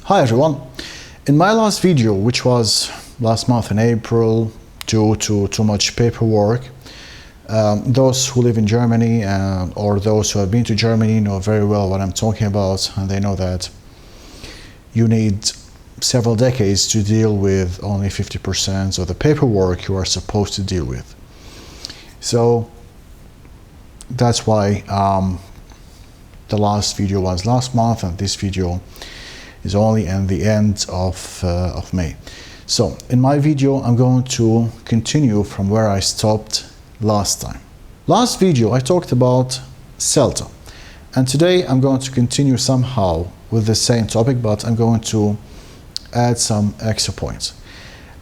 Hi everyone. In my last video, which was last month in April, due to too much paperwork, those who live in Germany or those who have been to Germany know very well what I'm talking about, and they know that you need several decades to deal with only 50% of the paperwork you are supposed to deal with. So that's why the last video was last month, and this video is only at the end of May. So in my video, I'm going to continue from where I stopped last time. Last video, I talked about CELTA, and today I'm going to continue somehow with the same topic, but I'm going to add some extra points.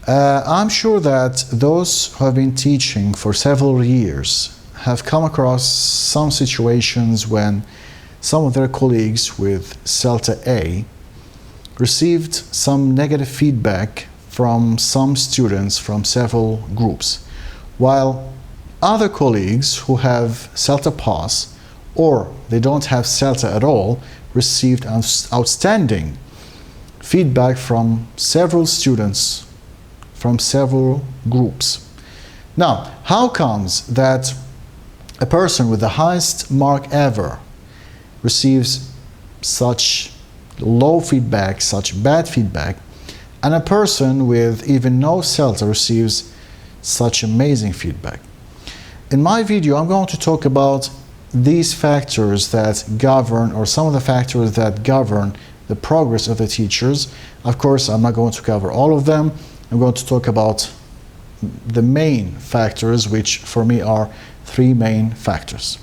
I'm sure that those who have been teaching for several years have come across some situations when some of their colleagues with CELTA A received some negative feedback from some students from several groups, while other colleagues who have CELTA Pass or they don't have CELTA at all received outstanding feedback from several students from several groups. Now, how comes that a person with the highest mark ever receives such low feedback, such bad feedback, and a person with even no CELTA receives such amazing feedback? In my video, I'm going to talk about these factors that govern, or some of the factors that govern the progress of the teachers. Of course, I'm not going to cover all of them. I'm going to talk about the main factors, which for me are three main factors.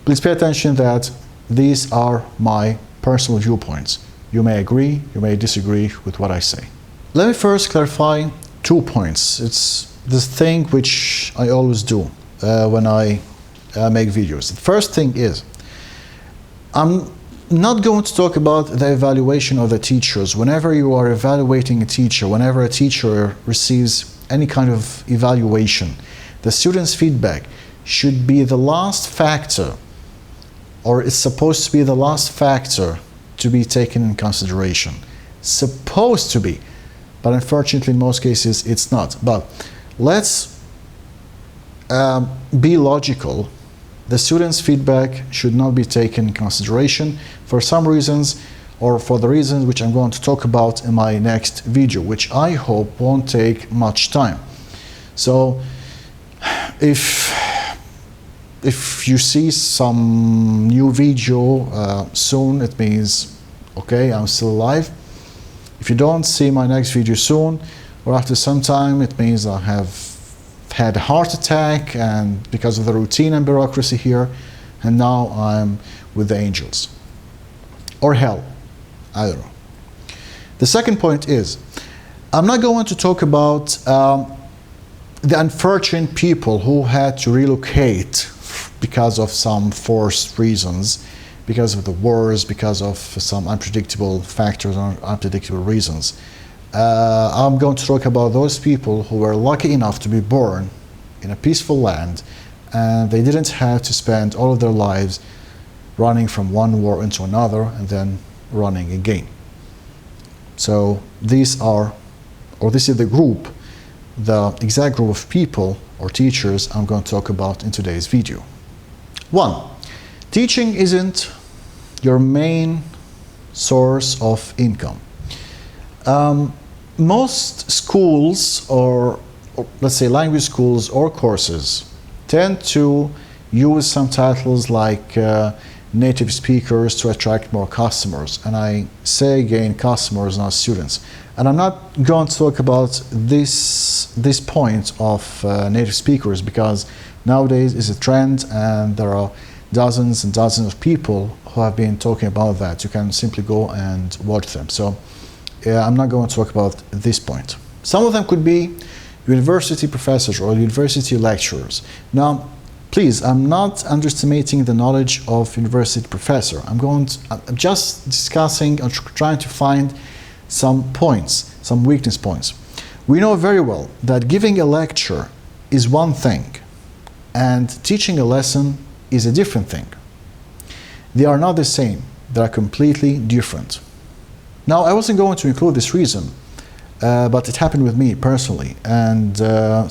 Please pay attention that these are my personal viewpoints. You may agree, you may disagree with what I say. Let me first clarify 2 points. It's this thing which I always do when I make videos. The first thing is, I'm not going to talk about the evaluation of the teachers. Whenever you are evaluating a teacher, whenever a teacher receives any kind of evaluation, the student's feedback should be the last factor, or it's supposed to be the last factor to be taken in consideration. Supposed to be, but unfortunately in most cases it's not. But let's be logical. The student's feedback should not be taken in consideration for some reasons, or for the reasons which I'm going to talk about in my next video, which I hope won't take much time. So if you see some new video soon, it means, okay, I'm still alive. If you don't see my next video soon, or after some time, it means I have had a heart attack, and because of the routine and bureaucracy here, and now I'm with the angels. Or hell, I don't know. The second point is, I'm not going to talk about the unfortunate people who had to relocate because of some forced reasons, because of the wars, because of some unpredictable factors or unpredictable reasons. I'm going to talk about those people who were lucky enough to be born in a peaceful land, and they didn't have to spend all of their lives running from one war into another and then running again. So these are, or this is the group, the exact group of people or teachers I'm going to talk about in today's video. 1. Teaching isn't your main source of income. Most schools, or let's say language schools or courses, tend to use some titles like native speakers to attract more customers. And I say again, customers, not students. And I'm not going to talk about this point of native speakers, because nowadays is a trend and there are dozens and dozens of people who have been talking about that. You can simply go and watch them. So I'm not going to talk about this point. Some of them could be university professors or university lecturers. Now, please, I'm not underestimating the knowledge of university professor. I'm just discussing and trying to find some points, some weakness points. We know very well that giving a lecture is one thing, and teaching a lesson is a different thing. They are not the same. They are completely different. Now, I wasn't going to include this reason, but it happened with me personally, and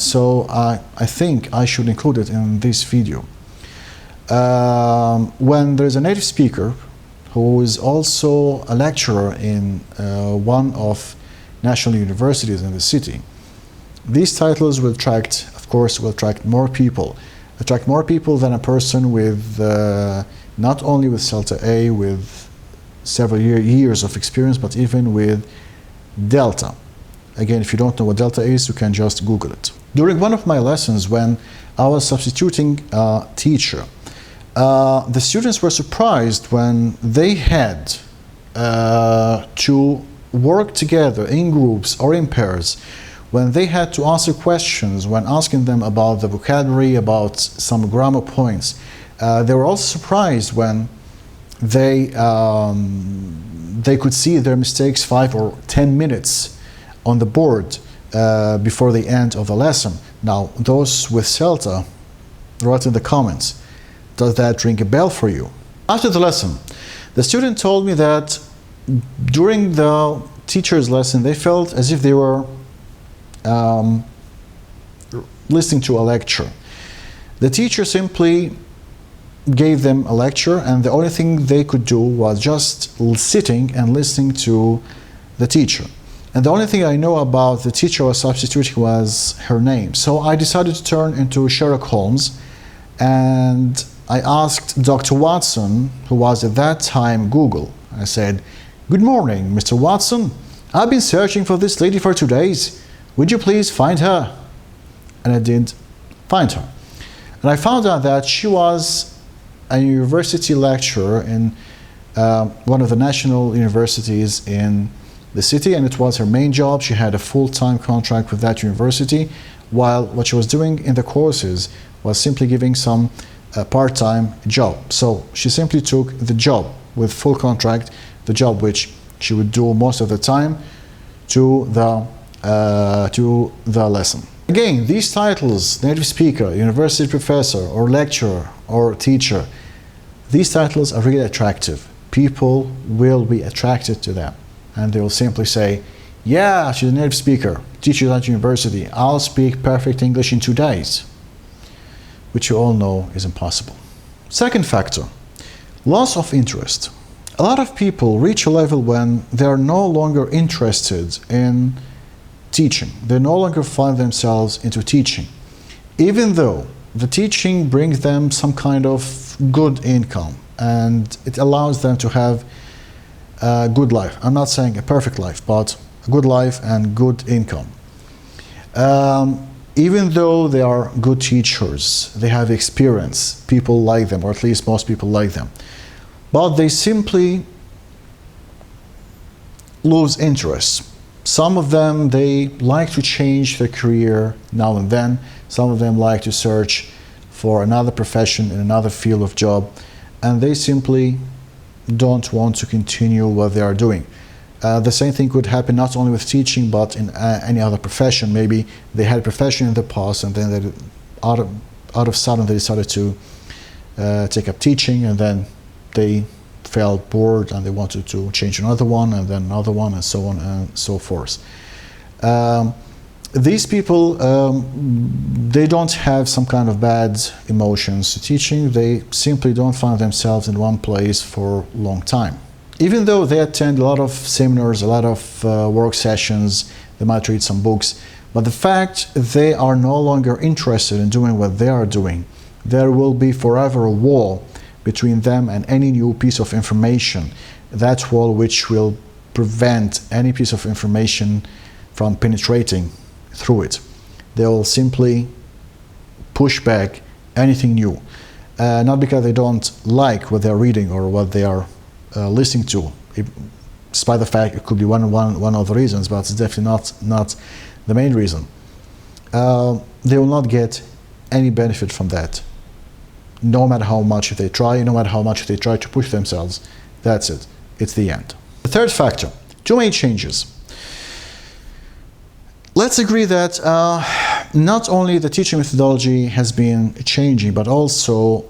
so I think I should include it in this video. When there's a native speaker who is also a lecturer in one of national universities in the city, these titles will attract, of course, will attract more people than a person with not only with CELTA A with several years of experience, but even with Delta. Again, if you don't know what Delta is, you can just Google it. During one of my lessons, when I was substituting a teacher, the students were surprised when they had to work together in groups or in pairs, when they had to answer questions, when asking them about the vocabulary, about some grammar points. They were also surprised when they could see their mistakes 5 or 10 minutes on the board before the end of the lesson. Now, those with CELTA, write in the comments, does that ring a bell for you? After the lesson, the student told me that during the teacher's lesson, they felt as if they were listening to a lecture. The teacher simply gave them a lecture, and the only thing they could do was just sitting and listening to the teacher. And the only thing I know about the teacher I was substituting was her name. So I decided to turn into Sherlock Holmes, and I asked Dr. Watson, who was at that time Google. I said, "Good morning, Mr. Watson. I've been searching for this lady for 2 days. Would you please find her?" And I did find her. And I found out that she was a university lecturer in one of the national universities in the city, and it was her main job. She had a full-time contract with that university, while what she was doing in the courses was simply giving some part-time job. So she simply took the job with full contract, the job which she would do most of the time, to the lesson. Again, these titles, native speaker, university professor, or lecturer, or teacher, these titles are really attractive. People will be attracted to them, and they will simply say, "Yeah, she's a native speaker, teaches at university. I'll speak perfect English in 2 days," which you all know is impossible. Second factor, loss of interest. A lot of people reach a level when they are no longer interested in teaching. They no longer find themselves into teaching, even though the teaching brings them some kind of good income and it allows them to have a good life. I'm not saying a perfect life, but a good life and good income. Even though they are good teachers, they have experience, people like them, or at least most people like them, but they simply lose interest. Some of them, they like to change their career now and then. Some of them like to search for another profession in another field of job, and they simply don't want to continue what they are doing. The same thing could happen not only with teaching, but in any other profession. Maybe they had a profession in the past, and then they, out of sudden they decided to take up teaching, and then they felt bored and they wanted to change another one, and then another one, and so on and so forth. These people, they don't have some kind of bad emotions to teaching. They simply don't find themselves in one place for a long time. Even though they attend a lot of seminars, a lot of work sessions, they might read some books, but the fact they are no longer interested in doing what they are doing, there will be forever a wall between them and any new piece of information. That wall which will prevent any piece of information from penetrating through it. They will simply push back anything new, not because they don't like what they're reading or what they are listening to, despite the fact it could be one of the reasons, but it's definitely not the main reason. They will not get any benefit from that, no matter how much they try, no matter how much they try to push themselves. That's it. It's the end. The third factor, too many changes. Let's agree that not only the teaching methodology has been changing, but also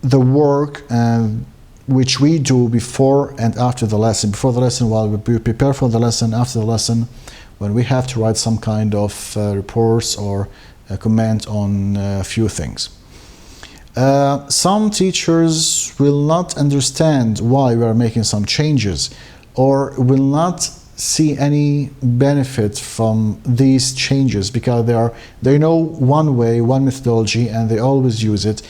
the work and which we do before and after the lesson. Before the lesson, while we prepare for the lesson, after the lesson, when we have to write some kind of reports or comment on a few things. Some teachers will not understand why we are making some changes, or will not see any benefit from these changes, because they know one way, one methodology, and they always use it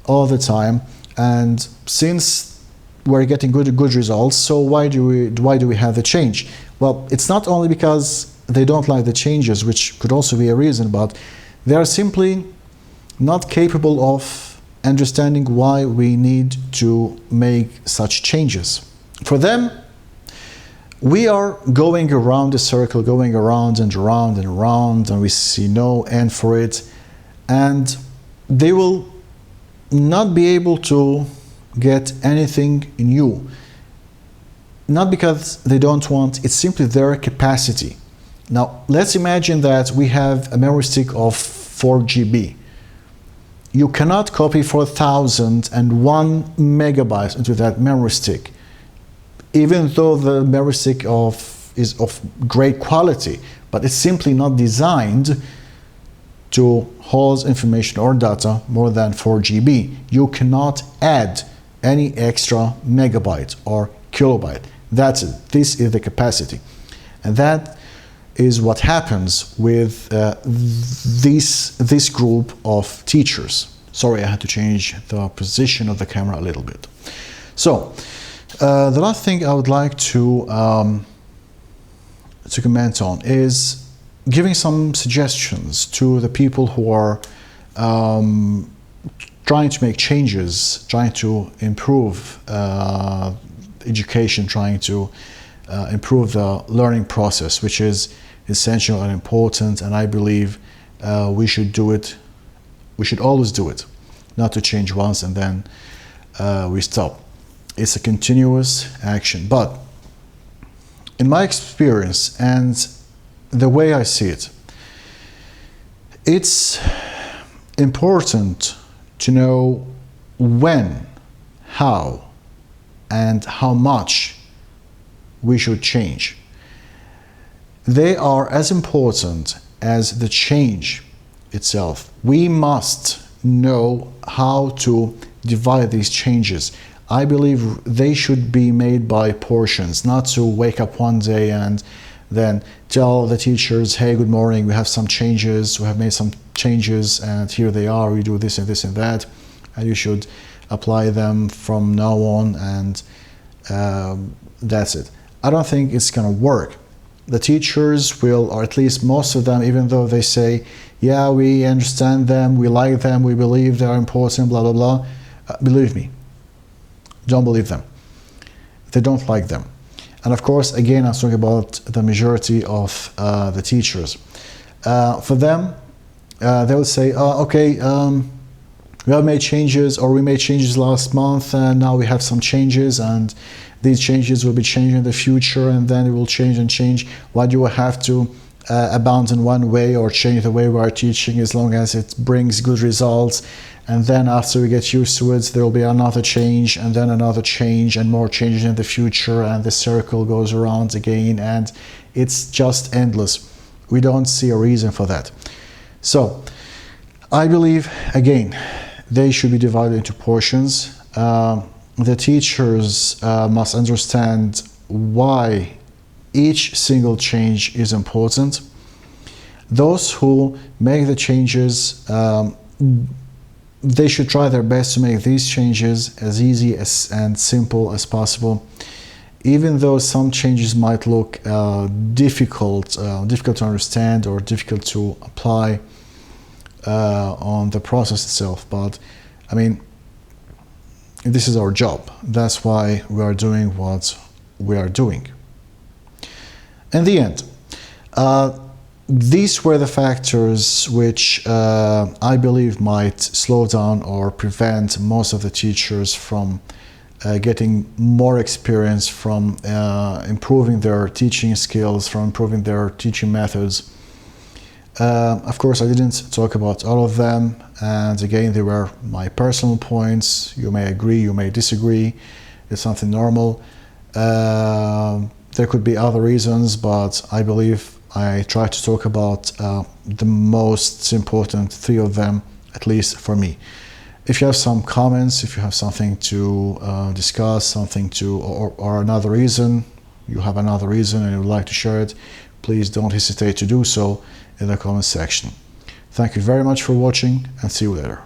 all the time. And since we're getting good results, so why do we have the change? Well, it's not only because they don't like the changes, which could also be a reason, but they are simply not capable of understanding why we need to make such changes. For them, we are going around the circle, going around and around and around, and we see no end for it, and they will not be able to get anything new. Not because they don't want, it's simply their capacity. Now, let's imagine that we have a memory stick of 4 GB. You cannot copy 4001 megabytes into that memory stick, even though the memory stick is of great quality, but it's simply not designed to hold information or data more than 4 GB. You cannot add any extra megabyte or kilobyte. That's it. This is the capacity. And that is what happens with this group of teachers. Sorry, I had to change the position of the camera a little bit. So, the last thing I would like to comment on is giving some suggestions to the people who are trying to make changes, trying to improve education, trying to improve the learning process, which is essential and important, and I believe we should do it. We should always do it, not to change once and then we stop. It's a continuous action. But in my experience and the way I see it, it's important to know when, how, and how much we should change. They are as important as the change itself. We must know how to divide these changes. I believe they should be made by portions, not to wake up one day and then tell the teachers, hey, good morning, we have some changes, we have made some changes, and here they are, we do this and this and that, and you should apply them from now on, and that's it. I don't think it's going to work. The teachers will, or at least most of them, even though they say, yeah, we understand them, we like them, we believe they are important, blah, blah, blah, believe me, don't believe them. They don't like them. And of course, again, I'm talking about the majority of the teachers. For them, they will say, okay, we have made changes, or we made changes last month, and now we have some changes, and these changes will be changed in the future, and then it will change and change. Why do we have to abandon one way or change the way we are teaching, as long as it brings good results? And then after we get used to it, there will be another change, and then another change, and more changes in the future, and the circle goes around again, and it's just endless. We don't see a reason for that. So I believe, again, they should be divided into portions. The teachers must understand why each single change is important. Those who make the changes, they should try their best to make these changes as easy and simple as possible, even though some changes might look difficult to understand or difficult to apply on the process itself. But I mean, this is our job. That's why we are doing what we are doing. In the end, these were the factors which I believe might slow down or prevent most of the teachers from getting more experience, from improving their teaching skills, from improving their teaching methods. Of course, I didn't talk about all of them, and again, they were my personal points. You may agree, you may disagree. It's something normal. There could be other reasons, but I believe I try to talk about the most important three of them, at least for me. If you have some comments, if you have something to discuss, something to, or another reason, you have another reason and you would like to share it, please don't hesitate to do so in the comment section. Thank you very much for watching, and see you later.